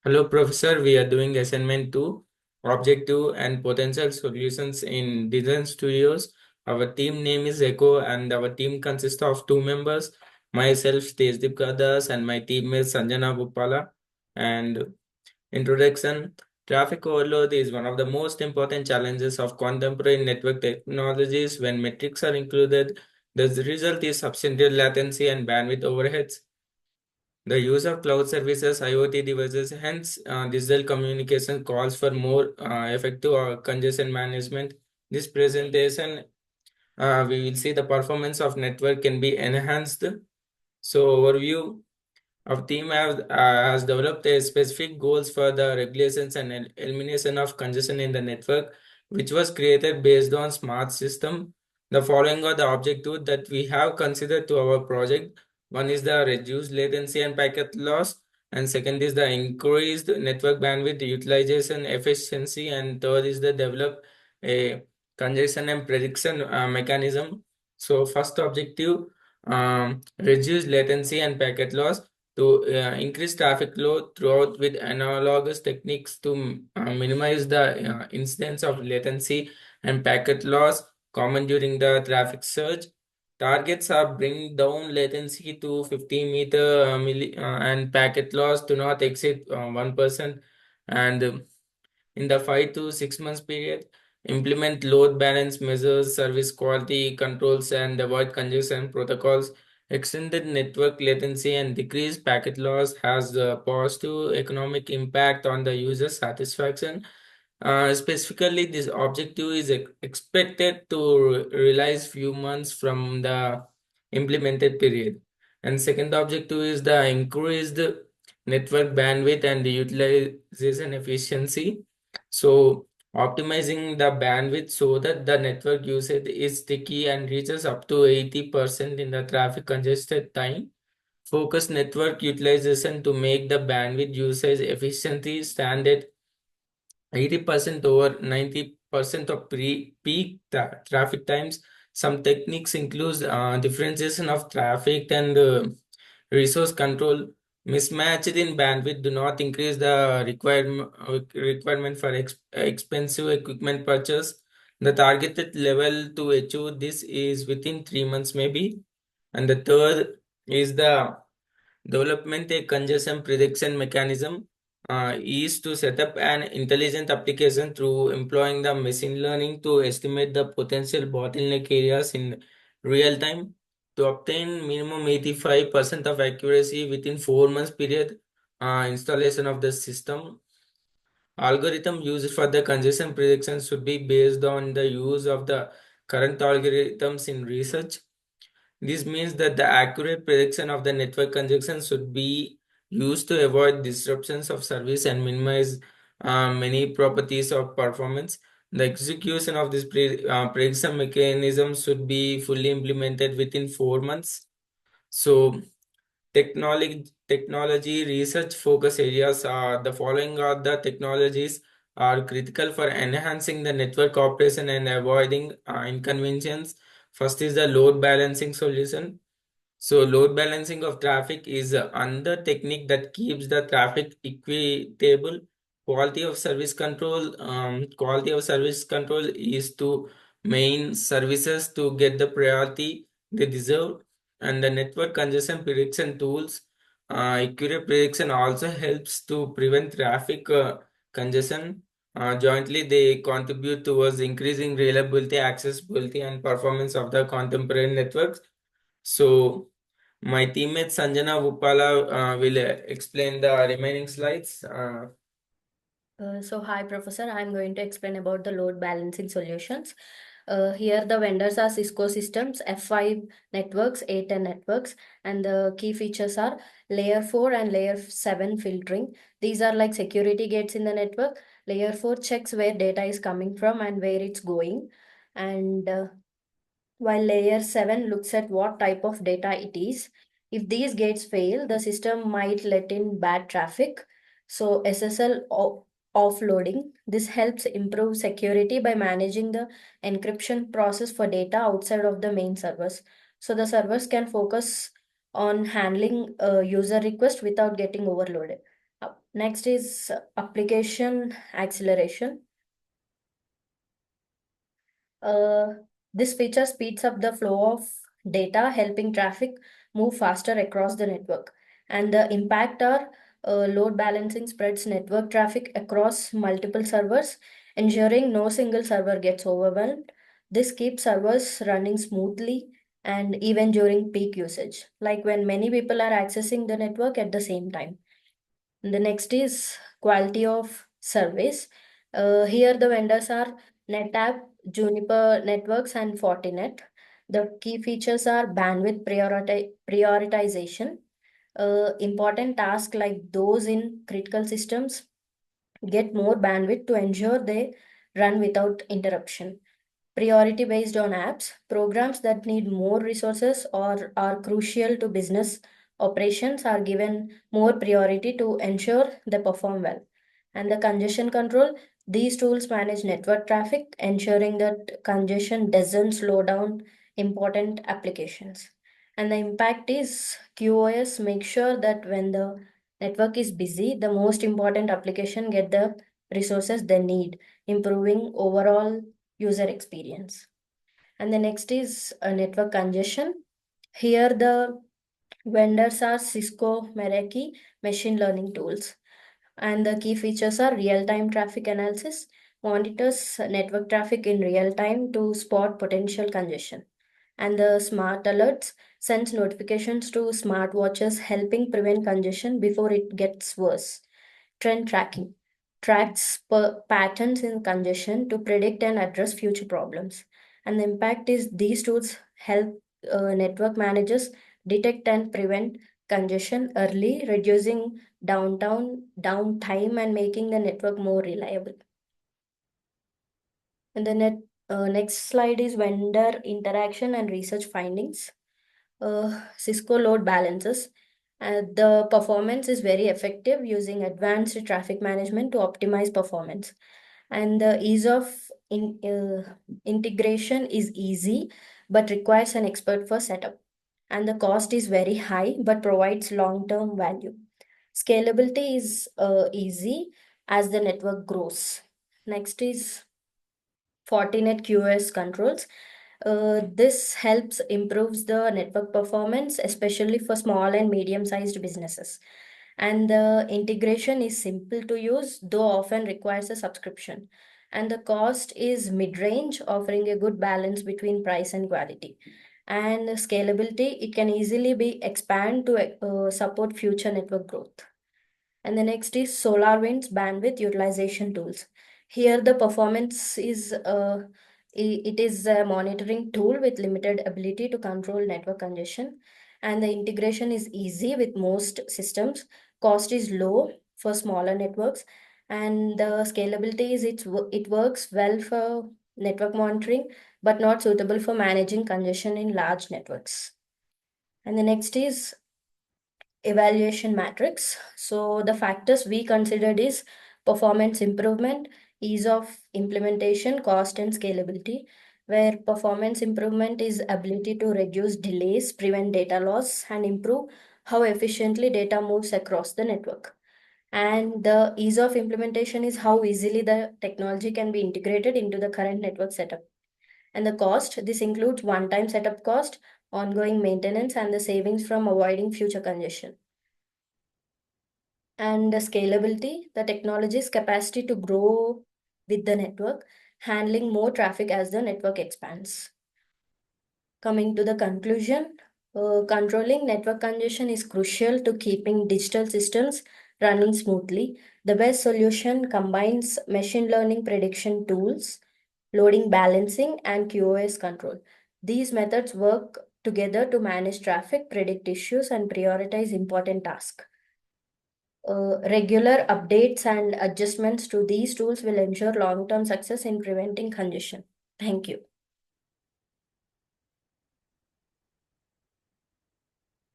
Hello, Professor. We are doing Assignment 2, Objective and Potential Solutions in Design Studios. Our team name is Echo, and our team consists of two members, myself, Tejdeep Kadas, and my teammate Sanjana Bupala. And introduction. Traffic overload is one of the most important challenges of contemporary network technologies. When metrics are included, the result is substantial latency and bandwidth overheads. The use of cloud services, IoT devices, hence digital communication calls for more effective congestion management. This presentation, we will see the performance of network can be enhanced. So overview, our team has developed a specific goals for the regulations and elimination of congestion in the network, which was created based on smart system. The following are the objectives that we have considered to our project. One is the reduced latency and packet loss, and second is the increased network bandwidth utilization efficiency, and third is the develop a congestion and prediction mechanism. So first objective, reduce latency and packet loss to increase traffic flow throughout with analogous techniques to minimize the incidence of latency and packet loss common during the traffic surge. Targets are bring down latency to 50 meter and packet loss to not exceed 1%, and in the 5 to 6 months period, implement load balance measures, service quality controls, and avoid congestion protocols. Extended network latency and decreased packet loss has a positive economic impact on the user satisfaction. Specifically, this objective is expected to realize few months from the implemented period. And second objective is the increased network bandwidth and utilization efficiency. So optimizing the bandwidth so that the network usage is sticky and reaches up to 80% in the traffic congested time. Focus network utilization to make the bandwidth usage efficiency standard 80% over 90% of peak traffic times. Some techniques include differentiation of traffic and resource control. Mismatched in bandwidth do not increase the requirement for expensive equipment purchase. The targeted level to achieve this is within 3 months, maybe. And the third is the development a congestion prediction mechanism is to set up an intelligent application through employing the machine learning to estimate the potential bottleneck areas in real time to obtain minimum 85% of accuracy within 4 months period installation of the system. Algorithm used for the congestion prediction should be based on the use of the current algorithms in research. This means that the accurate prediction of the network congestion should be used to avoid disruptions of service and minimize many properties of performance. The execution of this prediction mechanism should be fully implemented within 4 months. So technology research focus areas are the following are the technologies are critical for enhancing the network operation and avoiding inconvenience. First is the load balancing solution. So load balancing of traffic is another technique that keeps the traffic equitable. Quality of service control is to main services to get the priority they deserve, and the network congestion prediction tools. Accurate prediction also helps to prevent traffic congestion. Jointly, they contribute towards increasing reliability, accessibility, and performance of the contemporary networks. So, my teammate Sanjana Vupala will explain the remaining slides. Hi, Professor. I'm going to explain about the load balancing solutions. Here, the vendors are Cisco Systems, F5 networks, A10 networks, and the key features are layer 4 and layer 7 filtering. These are like security gates in the network. Layer 4 checks where data is coming from and where it's going. And while layer 7 looks at what type of data it is. If these gates fail, the system might let in bad traffic. So offloading. This helps improve security by managing the encryption process for data outside of the main servers. So the servers can focus on handling user request without getting overloaded. Next is application acceleration. Uh, this feature speeds up the flow of data, helping traffic move faster across the network. And the impact are load balancing spreads network traffic across multiple servers, ensuring no single server gets overwhelmed. This keeps servers running smoothly and even during peak usage, like when many people are accessing the network at the same time. The next is quality of service. Here the vendors are NetApp, Juniper Networks, and Fortinet. The key features are bandwidth prioritization. Important tasks like those in critical systems get more bandwidth to ensure they run without interruption. Priority based on apps, programs that need more resources or are crucial to business operations are given more priority to ensure they perform well. And the congestion control, these tools manage network traffic, ensuring that congestion doesn't slow down important applications. And the impact is QoS make sure that when the network is busy, the most important application get the resources they need, improving overall user experience. And the next is network congestion. Here the vendors are Cisco, Meraki, machine learning tools. And the key features are real-time traffic analysis, monitors network traffic in real time to spot potential congestion. And the smart alerts sends notifications to smartwatches, helping prevent congestion before it gets worse. Trend tracking tracks patterns in congestion to predict and address future problems. And the impact is these tools help network managers detect and prevent congestion early, reducing downtime and making the network more reliable. And the next slide is vendor interaction and research findings. Cisco load balancers. The performance is very effective using advanced traffic management to optimize performance. And the ease of integration is easy but requires an expert for setup. And the cost is very high but provides long term value. Scalability is easy as the network grows. Next is Fortinet QoS controls. This helps improves the network performance, especially for small and medium-sized businesses. And the integration is simple to use, though often requires a subscription. And the cost is mid-range, offering a good balance between price and quality. And scalability, it can easily be expand to support future network growth. And the next is SolarWinds bandwidth utilization tools. Here the performance is it is a monitoring tool with limited ability to control network congestion, and the integration is easy with most systems. Cost is low for smaller networks, and the scalability is it works well for network monitoring, but not suitable for managing congestion in large networks. And the next is evaluation matrix. So the factors we considered is performance improvement, ease of implementation, cost and scalability, where performance improvement is ability to reduce delays, prevent data loss and improve how efficiently data moves across the network. And the ease of implementation is how easily the technology can be integrated into the current network setup. And the cost, this includes one-time setup cost, ongoing maintenance, and the savings from avoiding future congestion. And the scalability, the technology's capacity to grow with the network, handling more traffic as the network expands. Coming to the conclusion, controlling network congestion is crucial to keeping digital systems running smoothly. The best solution combines machine learning prediction tools, loading balancing, and QoS control. These methods work together to manage traffic, predict issues, and prioritize important tasks. Regular updates and adjustments to these tools will ensure long-term success in preventing congestion. Thank you.